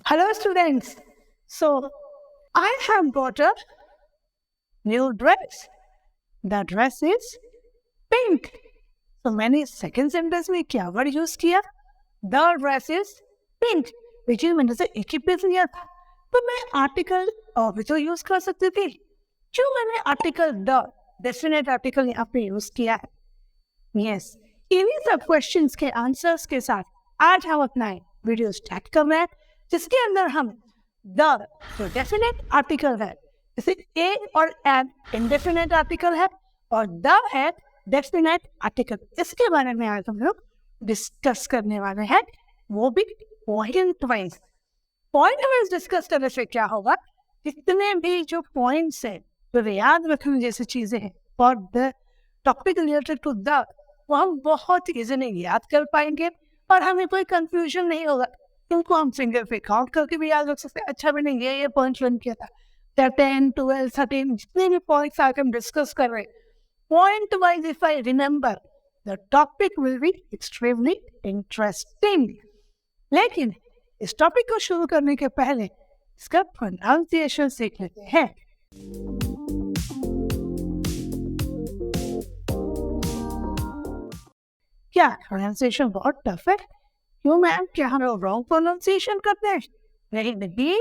Hello students. So I have bought a new dress. The dress is pink. So मैंने second sentence में क्या word use किया? The dress is pink. which is मैंने से एक ही piece लिया था, तो मैं article भी तो use कर सकती थी. क्यों मैंने article the definite article यहाँ पे use किया है? Yes. इन्हीं सब questions के answers के साथ आज हम अपना वीडियो स्टार्ट कर रहे हैं, जिसके अंदर हम the जो डेफिनेट आर्टिकल है, जैसे ए और एन इंडेफिनेट आर्टिकल है और द है डेफिनेट आर्टिकल, इसके बारे में आज हम लोग डिस्कस करने वाले हैं, वो भी point wise. Point wise discuss करने से क्या होगा, जितने भी जो पॉइंट्स है तो याद रखने जैसी चीजें हैं और the topic related to the, वो हम बहुत इजीली याद कर पाएंगे और हमें कोई कंफ्यूजन नहीं होगा. उनको हम फिंगर पे काउंट करके भी याद रख सकते हैं. अच्छा भी नहीं, ये पॉइंट रन किया था, 10, 12, 13 जितने भी पॉइंट्स आके हम डिस्कस कर रहे हैं, point wise if I remember the topic will be extremely interesting. लेकिन इस टॉपिक को शुरू करने के पहले इसका प्रोनाउंसिएशन सीख लेते हैं. क्या प्रोनाउंसिएशन बहुत टफ है? क्यों मैम, क्या हम लोग रॉन्ग प्रोनाउंसिएशन करते हैं? नहीं,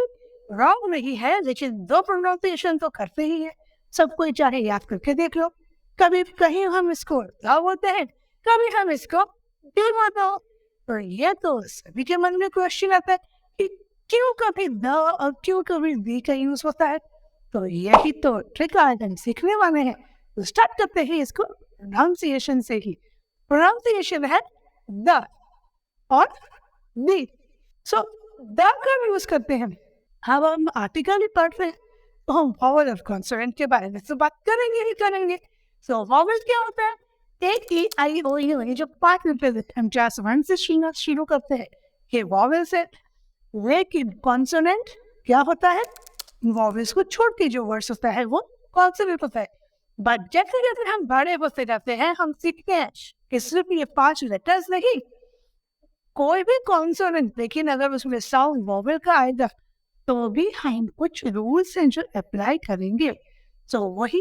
रॉन्ग नहीं है, लेकिन दो प्रोनाउंसिएशन तो करते ही है. सब कोई चाहे याद करके देख लो. कभी कहीं हम इसको द बोलते हैं, कभी हम इसको डी बोलते हो. तो ये तो सभी के मन में क्वेश्चन आता है कि क्यों कभी द और क्यों कभी दी का यूज होता है. तो यही तो ट्रिक आज हम सीखने वाले हैं. तो स्टार्ट करते हैं इसको प्रोनाउंसिएशन से ही. प्रोनाउंसिएशन है द और दी. सो द का यूज करते हैं. अब हम आर्टिकल ही पढ़ते हैं तो हम वॉवल और कॉन्सोनेंट के बारे में तो बात करेंगे. सो वॉवल क्या होता है? एक ई आई ओ यू, ये जो 5 लेटर हम क्लास 1 से शुरू करते हैं, ये वॉवल से. लेकिन कॉन्सोनेंट क्या होता है? वॉवल्स को छोड़ के जो वर्ड्स होता है वो कॉन्सोनेंट होता है. बट जैसे जैसे हम बड़े होते जाते हैं, हम सीखते हैं कि सिर्फ ये 5 लेटर्स नहीं, कोई भी कॉन्सोनेंट, लेकिन अगर उसमें साउंड वॉवल का आएगा तो भी हम कुछ रूल्स हैं जो अप्लाई करेंगे. तो वही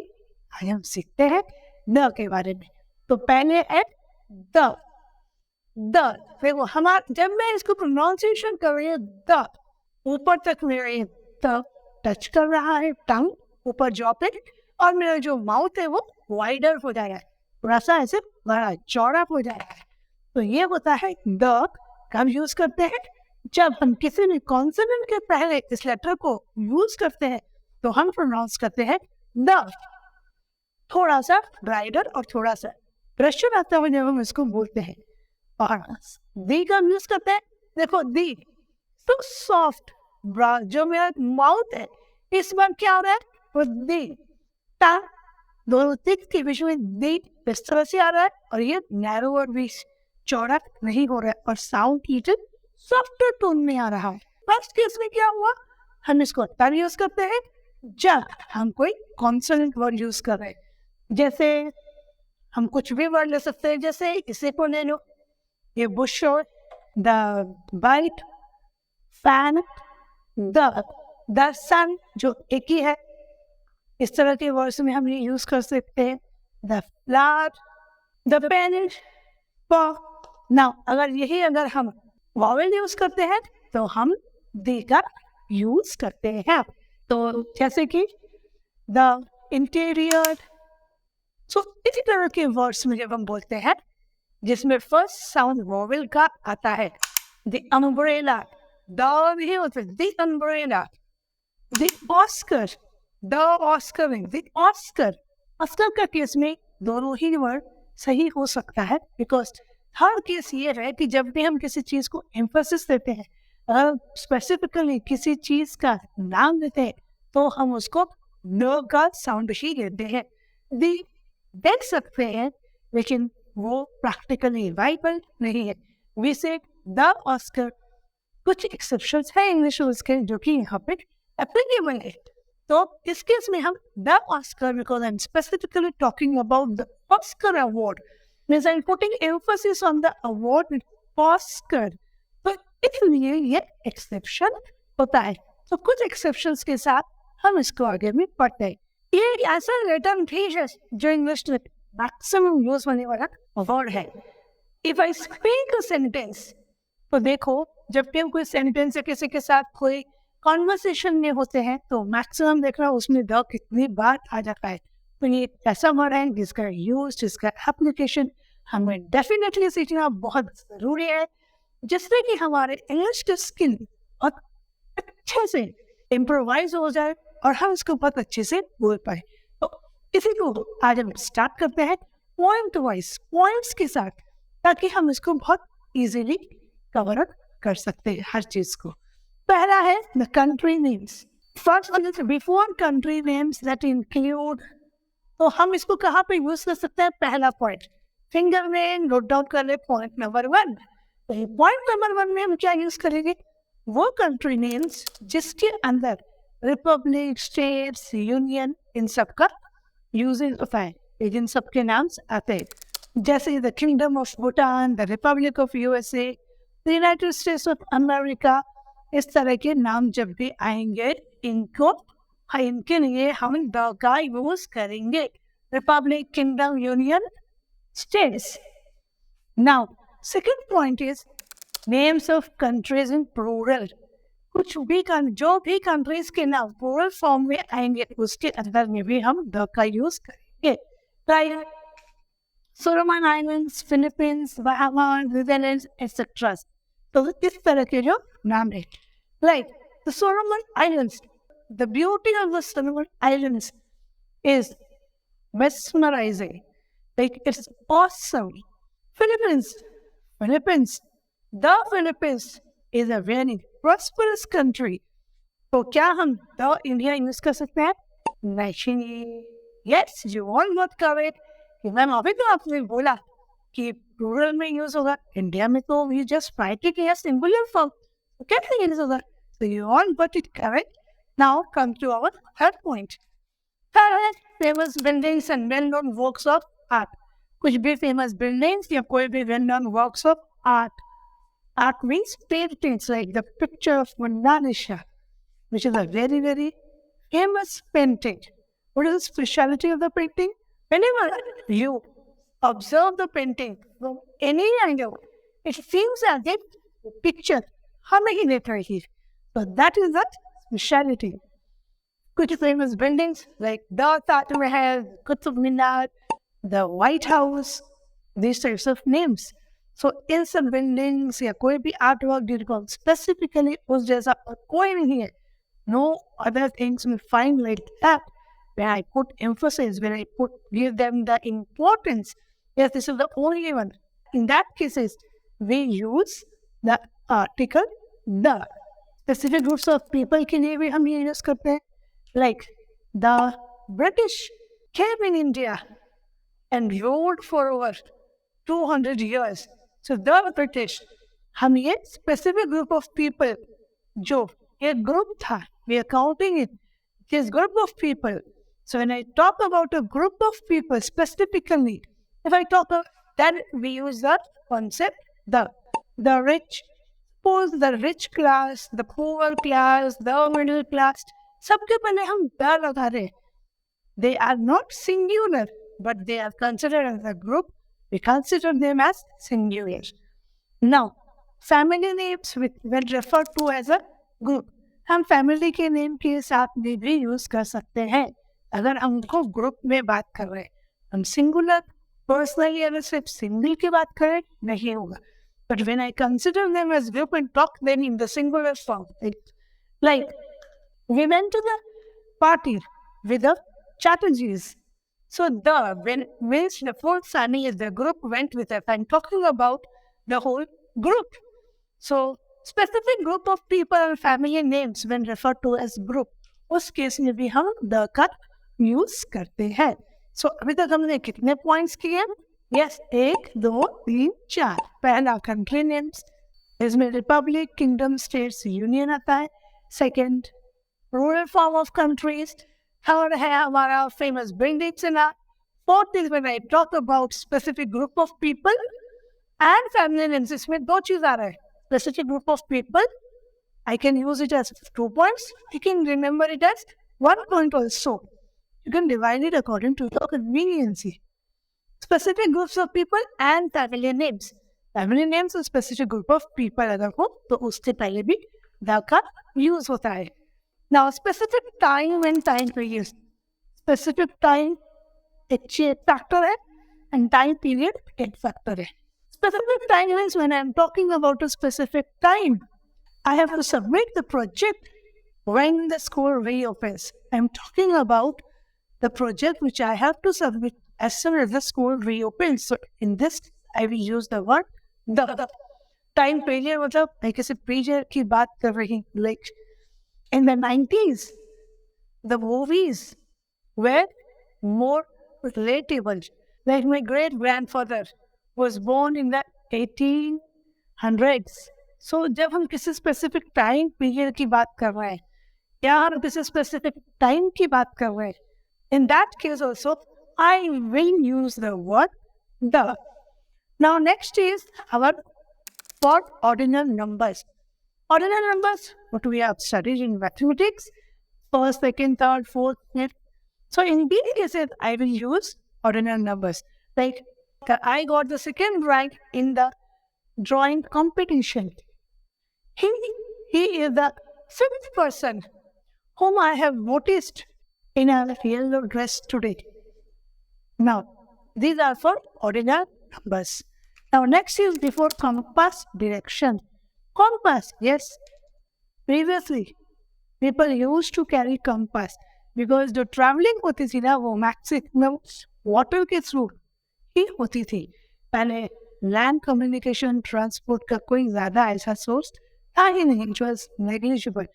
आज हम सीखते हैं द के बारे में. तो पहले है द. देखो हमारा, जब मैं इसको प्रोनाउंसिएशन कर रही हूँ, द ऊपर तक मेरे द टच कर रहा है, टंग ऊपर जॉ पे, और मेरा जो माउथ है वो वाइडर हो जा रहा है, थोड़ा सा ऐसे बड़ा चौड़ा हो जा रहा है. तो ये होता है द. कब यूज करते हैं? जब हम किसी भी कॉन्सोनेंट के पहले इस लेटर को यूज करते हैं तो हम प्रोनाउंस करते हैं द. थोड़ा सा ब्राइडर और थोड़ा सा प्रेशर आता हुआ जब हम इसको बोलते हैं. और दी का यूज करते हैं. देखो दी तो सॉफ्ट, जो मेरा माउथ है इस बार क्या हो रहा है, वो दी. टा दोनों टिक के बीच में दी इस तरह से आ रहा है और ये नैरो और भी चौड़ा नहीं हो रहा है और साउंड ईटन सॉफ्टर टोन में आ रहा है. फर्स्ट केस में क्या हुआ, हम इसको तब यूज करते हैं जब हम कोई कॉन्सोनेंट वर्ड यूज कर रहे हैं. जैसे हम कुछ भी वर्ड ले सकते हैं, जैसे इसे को ले लो, ये बुश और द बाइट, फैन, द सन जो एक ही है. इस तरह के वर्ड्स में हम ये यूज कर सकते हैं. The flower, the pen. Now अगर हम वॉवेल यूज करते हैं तो हम दी का यूज करते हैं. तो जैसे कि द इंटीरियर. सो इसी तरह के वर्ड्स में जब हम बोलते हैं जिसमें फर्स्ट साउंड वॉवेल का आता है, द अम्ब्रेला, द नहीं होता, the umbrella. The Oscar, the Oscaring, the Oscar. Oscar का केस में दोनों ही वर्ड सही हो सकता है, बिकॉज हर केस ये है कि जब भी हम किसी चीज को एम्फेसिस देते हैं, स्पेसिफिकली किसी चीज का नाम देते हैं, तो हम उसको न का साउंड ही देते हैं. दी देख सकते हैं लेकिन वो प्रैक्टिकली वाइबल नहीं है. वी से द ऑस्कर. कुछ एक्सेप्शंस है इंग्लिश के जो कि यहाँ पे एप्लीकेबल है. तो इस केस में हम the Oscar, because I am specifically talking about the Oscar award, means I'm putting emphasis on the award Oscar. तो इसलिए ये एक्सेप्शन होता है। तो कुछ एक्सेप्शंस के साथ हम इसको आगे भी पढ़ते हैं। ये ऐसा रिटर्न भी है जो इंग्लिश में मैक्सिमम यूज होने वाला वर्ड है। If I speak a sentence, तो देखो जब भी हम कोई सेंटेंस या किसी के साथ कोई कॉन्वर्सेशन में होते हैं तो मैक्सिमम देख रहा हूँ उसमें द कितनी बार आ जाता है। तो ये ऐसा वर्ड है जिसका यूज, जिसका एप्लीकेशन हमें डेफिनेटली सीखना बहुत ज़रूरी है, जिससे कि हमारे इंग्लिश की स्किल बहुत अच्छे से इम्प्रोवाइज हो जाए और हम इसको बहुत अच्छे से बोल पाए। तो इसी को आज हम स्टार्ट करते हैं पॉइंट वाइज, पॉइंट्स के साथ, ताकि हम इसको बहुत इजीली कवर अप कर सकते हैं हर चीज को। पहला है the country names. First before country names that include, तो हम इसको कहाँ पे यूज कर सकते हैं? पहला पॉइंट फिंगर में नोट डाउन कर ले, पॉइंट नंबर 1। तो पॉइंट नंबर 1 में हम क्या यूज करेंगे? वो कंट्री नेम्स जिसके अंदर रिपब्लिक, स्टेट्स, यूनियन, इन सब का यूजेज होता है, इन सब के नाम्स आते हैं। जैसे the kingdom of Bhutan, the Republic of USA, the United states of America, इस तरह के नाम जब भी आएंगे इनके लिए हम द का यूज करेंगे। Republic, kingdom, union, states. Now second point is names of countries in plural. कुछ भी जो भी कंट्रीज के नाम प्लूरल फॉर्म में आएंगे उसके अंदर में भी हम द का यूज करेंगे। Like Solomon islands, Philippines, Bahamas, Netherlands, etcetera. तो इस तरह के जो नाम है, like the Solomon islands, the beauty of the Solomon islands is mesmerizing, like it's awesome. Philippines, the Philippines is a very prosperous country. तो क्या हम द इंडिया यूज कर सकते हैं? नहीं। Yes, you all not correct कि ma'am अभी तो आपने बोला कि प्लूरल में यूज होगा, इंडिया में तो we just write it as singular form, तो कैसे यूज होगा? So you all got it correct. Now come to our third point. Third, famous buildings and well-known works of art. कुछ भी famous buildings या कोई भी well-known works of art. Art means paintings, like the picture of Mona Lisa, which is a very, very famous painting. What is the speciality of the painting? Whenever you observe the painting from any angle, it seems as if the picture हमें ही देख रही है. So that is the speciality. कुछ famous buildings like the Taj Mahal, Qutub Minar, the White House, these types of names. So in some buildings या कोई भी artwork जिनको specifically उस जैसा कोई नहीं है, no other things we find like that. When I put emphasis, when I give them the importance, yes, this is the only one. In that cases, we use the article the. Specific groups of people के लिए भी हम ये use करते हैं. Like the British came in India and ruled for over 200 years. So the British, हम ये specific group of people जो एक group था, we are counting it, this group of people. So when I talk about a group of people specifically, if I talk about then we use the concept the rich. Suppose the rich class, the poor class, the middle class, सबके पहले हम the लगा रहे. They are not singular, but they are considered as a group. We consider them as singular. Now, family names when referred to as a group, हम family के name के साथ में भी use कर सकते हैं. अगर हम उनको group में बात कर रहे हैं, हम singular, personally अगर सिर्फ single की बात करें नहीं होगा. But when I consider them as group and talk them in the singular form, like we went to the party with the Chatterjees. So the when means the fourth Sunny is the group went with us. I'm talking about the whole group. So specific group of people and family names when referred to as group, उस case में भी हम the का use करते हैं. So अभी तक हमने कितने पॉइंट्स किए? Yes, 1, 2, 3, 4. पहला कंट्री नेम्स, इसमें रिपब्लिक, किंगडम, स्टेट्स, यूनियन आता है. Second rural form of countries. Third है हमारा famous buildings in art. Fourth is when I talk about specific group of people and family names. इसमें दो चीज आ रहा है, specific group of people, I can use it as 2 points. You can remember it as 1 point also. You can divide it according to your convenience. Specific groups of people and family names. Family names a specific group of people अगर हो तो उससे पहले भी the का use होता है. Now specific time and time period. Specific time एक factor है and time period एक factor है. Specific time means when I am talking about a specific time, I have to submit the project when the school reopens. I am talking about the project which I have to submit as soon as the school reopens. So in this, I will use the word the. Time period मतलब मैं किसी period की बात कर रही हूँ. Like in the 90s, the movies were more relatable. Like my great grandfather was born in the 1800s. So जब हम किसी specific time period की बात कर रहे हैं या हम किसी specific time की बात कर रहे हैं, in that case also, I will use the word the. Now next is our for ordinal numbers. Ordinal numbers, what we have studied in mathematics, first, second, third, fourth, fifth. So in these cases, I will use ordinal numbers. Like I got the second rank in the drawing competition. He is the fifth person whom I have noticed in a yellow dress today. Now, these are for ordinal numbers. Now, next is before compass, direction. Compass, yes. Previously, people used to carry compass because the traveling होती थी ना वो maximum water के through ही होती थी. पहले land communication transport का कोई ज़्यादा ऐसा सोर्स था ही नहीं. It was negligible.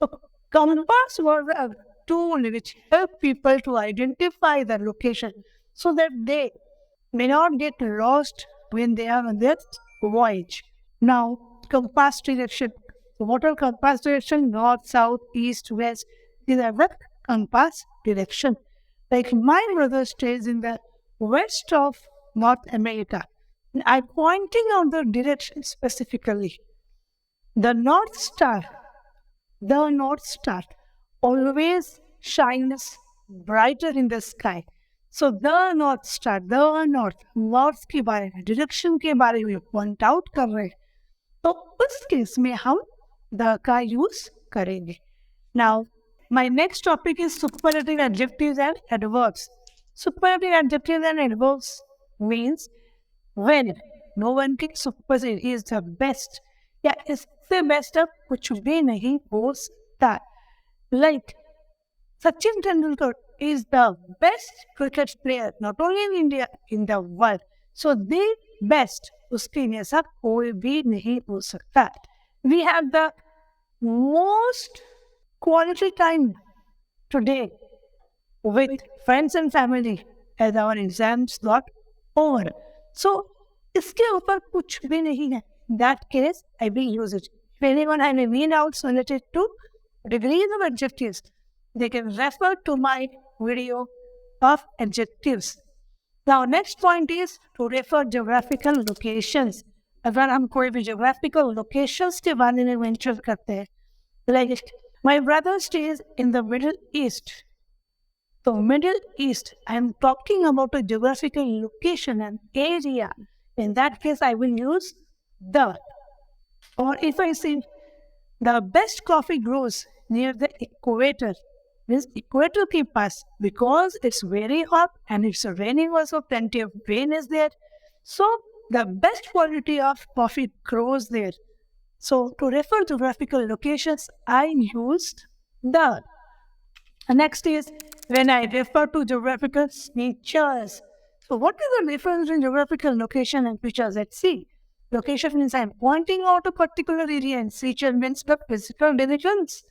So, compass was a tool which helped people to identify the location so that they may not get lost when they are on their voyage. Now, compass direction. So what are compass direction? North, south, east, west. These are the compass direction. Like my brother stays in the west of North America. I'm pointing out the direction specifically. The North Star always shines brighter in the sky. So the North Star, north के बारे में, direction के बारे में point out कर रहे हैं, तो उस केस में हम the का use करेंगे. Now, my next topic is superlative adjectives and adverbs. Superlative adjectives and adverbs means when no one can supersede, he is the best. या इससे बेस्ट अब कुछ भी नहीं हो सकता. Like Sachin Tendulkar is the best cricket player, not only in India, in the world. So the best, उसके जैसा कोई भी नहीं हो सकता. We have the most quality time today with friends and family as our exams got over. So इसके ऊपर कुछ भी नहीं है. In that case, I will use it. If anyone has any doubts related to degrees of adjectives, they can refer to my video of adjectives. Now, next point is to refer geographical locations. अगर हम कोई भी geographical locations के बारे में mention करते हैं, like my brother stays in the Middle East. So, Middle East, I am talking about a geographical location, an area. In that case, I will use the. Or if I say the best coffee grows near the equator, means equator के पास, because it's very hot and it's raining also, plenty of rain is there. So the best quality of coffee grows there. So to refer to geographical locations, I used the. Next is when I refer to geographical features. So what is the difference in geographical location and features? Let's see. Location means I'm pointing out a particular area, and feature means the physical dimensions.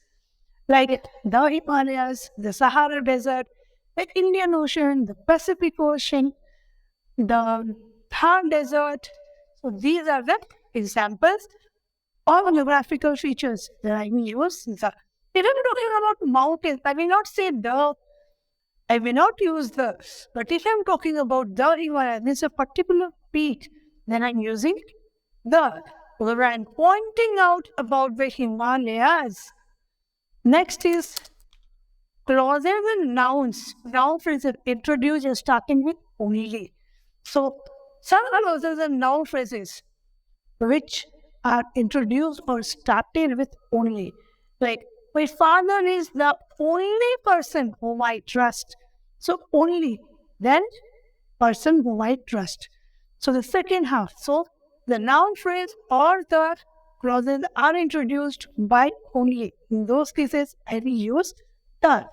Like the Himalayas, the Sahara Desert, the Indian Ocean, the Pacific Ocean, the Thar Desert. So these are the examples of geographical features that I will use. If I'm talking about mountains, I will not say the, I will not use the. But if I'm talking about the Himalayas, means a particular peak, then I'm using the. where I'm pointing out about the Himalayas. Next is clauses and nouns. Noun phrases introduced and starting with only. So some clauses and noun phrases which are introduced or started with only. Like, my father is the only person whom I trust. So only, then person whom I trust. So the second half. So the noun phrase or the clauses are introduced by only. In those cases, I will use the.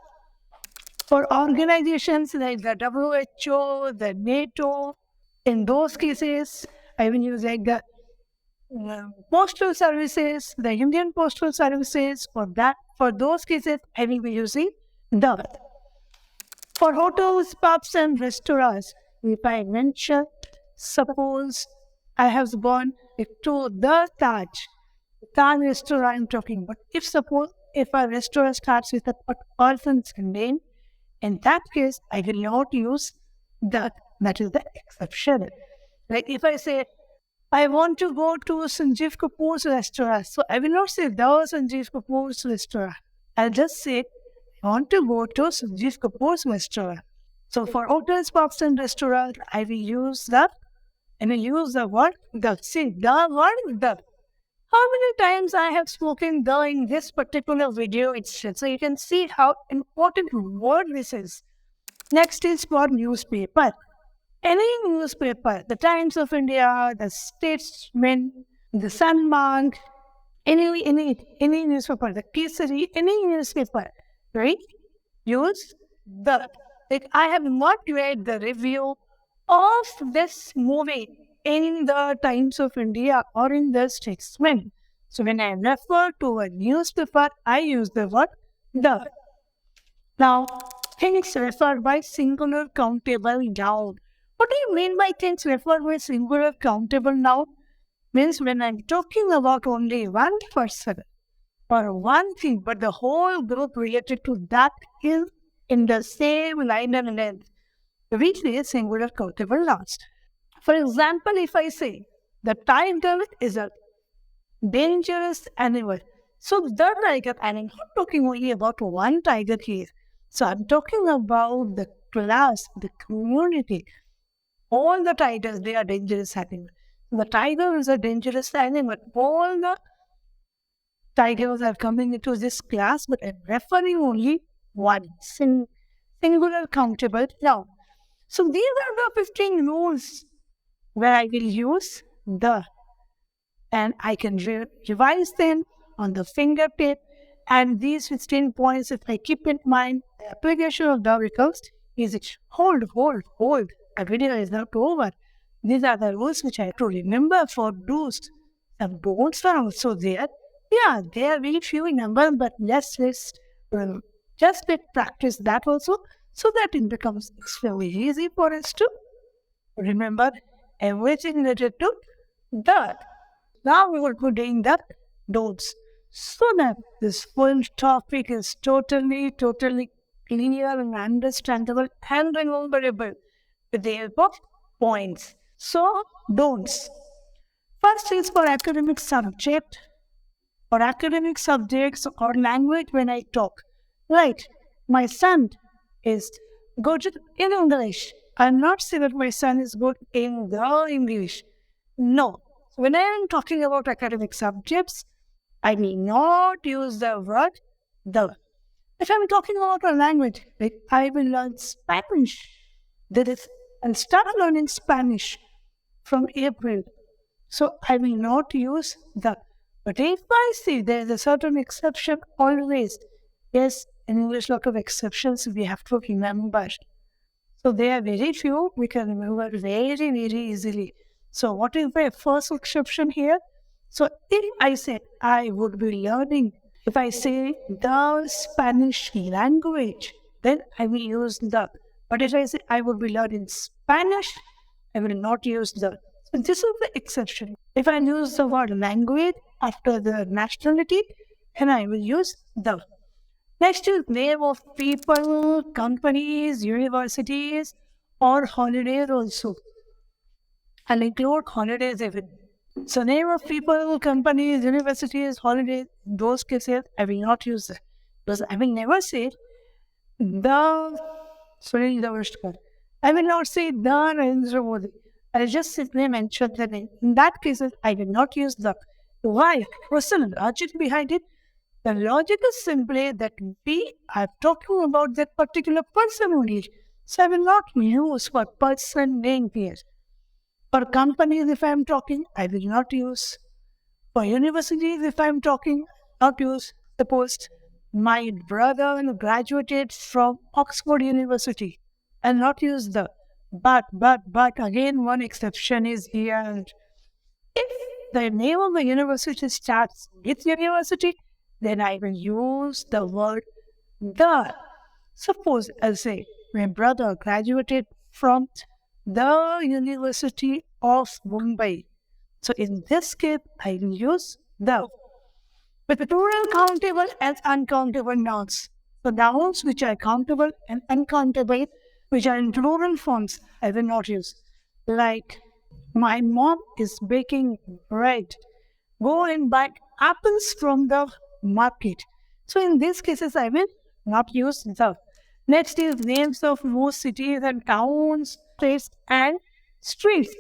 For organizations like the WHO, the NATO, in those cases, I will use like the postal services, the Indian postal services. For those cases, I will be using the. For hotels, pubs, and restaurants, if I mention, suppose I have gone to the Taj restaurant I'm talking about. If a restaurant starts with a person's name, in that case, I will not use the. That is the exception. Like if I say, I want to go to Sanjeev Kapoor's restaurant, so I will not say the Sanjeev Kapoor's restaurant. I'll just say, I want to go to Sanjeev Kapoor's restaurant. So for hotels, pubs, and restaurants, I will use the. And I use the word the. See, the word the. How many times I have spoken the in this particular video itself. So you can see how important word this is. Next is for newspaper. Any newspaper, the Times of India, the Statesman, the Sunmark, any newspaper, the Kesari, any newspaper, right? Use the. Like I have not read the review of this movie in the Times of India or in the Statesman. So when I refer to a newspaper, I use the word the. Now, things referred by singular countable noun. What do you mean by things referred by singular countable noun? Means when I'm talking about only one person or one thing, but the whole group related to that is in the same line and length, we say singular countable nouns. For example, if I say the tiger is a dangerous animal. So the tiger, and I'm not talking only about one tiger here. So I'm talking about the class, the community. All the tigers, they are dangerous animals. The tiger is a dangerous animal. All the tigers are coming into this class, but I'm referring only one singular countable noun. So these are the 15 rules where I will use the, and I can revise them on the fingertip. And these 15 points, if I keep in mind, the application of the becomes easy. Hold. A video is not over. These are the rules which I have to remember for do's. And don'ts are also there. Yeah, there are very few in number, but let's just practice that also, so that it becomes extremely easy for us to remember everything related to that. Now we will put in the don'ts, so that this full topic is totally clear and understandable and rememberable with the help of points. So, don'ts. First is for academic subject or academic subjects or language when I talk. Right, my son is good in English. I'm not saying that my son is good in the English. No. When I am talking about academic subjects, I may not use the word the. If I'm talking about a language, like I will learn Spanish. I'll start learning Spanish from April. So I will not use the. But if I see there is a certain exception always, yes, in English, lot of exceptions we have to remember. So there are very few we can remember very easily. So what is the first exception here? So if I say I would be learning, if I say the Spanish language, then I will use the. But if I say I would be learning Spanish, I will not use the. So this is the exception. If I use the word language after the nationality, then I will use the. Next is name of people, companies, universities, or holidays also. I'll include holidays even. So name of people, companies, universities, holidays, in those cases, I will not use that. Because I will never say the, sorry, the worst part. I will not say the Narendra Modi. I'll just simply mention the name. In that case, I will not use the. Why? What's the logic behind it? The logic is simply that we are talking about that particular person only. So I will not use for person name here. For companies, if I am talking, I will not use. For universities, if I am talking, not use. Suppose my brother graduated from Oxford University. I'll not use the but again one exception is here. If the name of the university starts with university, then I will use the word the. Suppose I'll say my brother graduated from the University of Mumbai. So in this case, I will use the. With plural, countable and uncountable nouns. The nouns which are countable and uncountable, which are in plural forms, I will not use. Like, my mom is baking bread. Go and buy apples from the market. So in these cases, I will not use the. Next is names of most cities and towns, states and streets.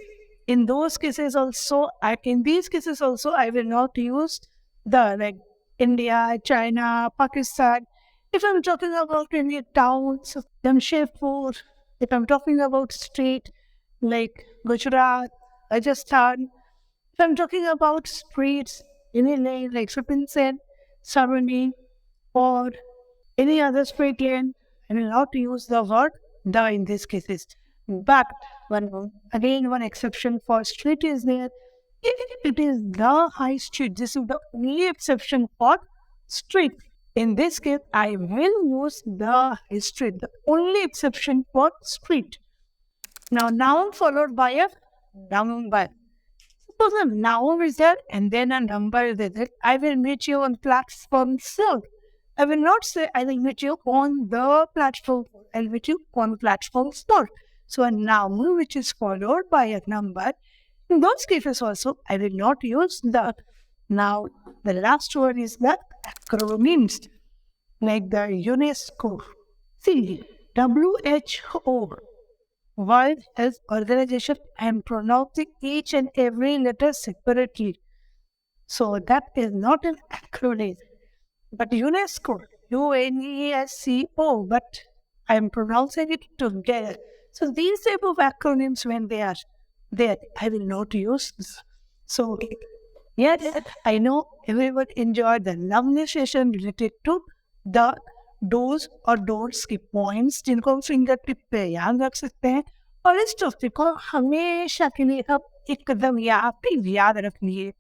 In those cases also, in these cases also, I will not use the, like India, China, Pakistan. If I'm talking about any towns, Jamshedpur, if I'm talking about state like Gujarat, Rajasthan, if I'm talking about streets, any lane like Sripinsen, Saroni, or any other straight lane, I will not use the word the in these cases. But one exception for street is there. If it is the high street, this is the only exception for street. In this case, I will use the high street, the only exception for street. Now, noun followed by a number. Suppose a noun is there and then a number is there. I will meet you on platform so. I will not say I will meet you on the platform. I'll meet you on platform store. So a noun which is followed by a number. In those cases also, I will not use the. Now, the last one is the acronyms, like the UNESCO. See, WHO, World Health Organization. I am pronouncing each and every letter separately. So that is not an acronym. But UNESCO, UNESCO, but I am pronouncing it together. So these type of acronyms, when they are there, I will not use this. So yes, I know everyone enjoyed the lovely session related to the do's और don'ts के points जिनको हम finger tip पे याद रख सकते हैं और इस टॉपिक को हमेशा के लिए हम एकदम याद रख लिए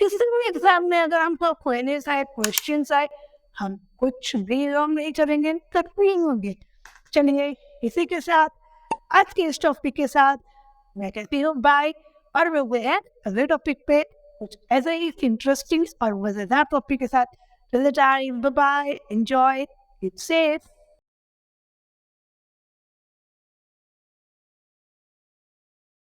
किसी भी एग्जाम में अगर हमको क्वेरीज आए क्वेश्चंस आए हम कुछ भी रॉन्ग नहीं करेंगे नहीं होंगे चलिए इसी के साथ आज के इस टॉपिक के साथ मैं कहती हूँ बाय और मिलते हैं अगले टॉपिक पे कुछ ऐसा ही इंटरेस्टिंग और मजेदार टॉपिक के साथ till the time bye bye enjoy it's safe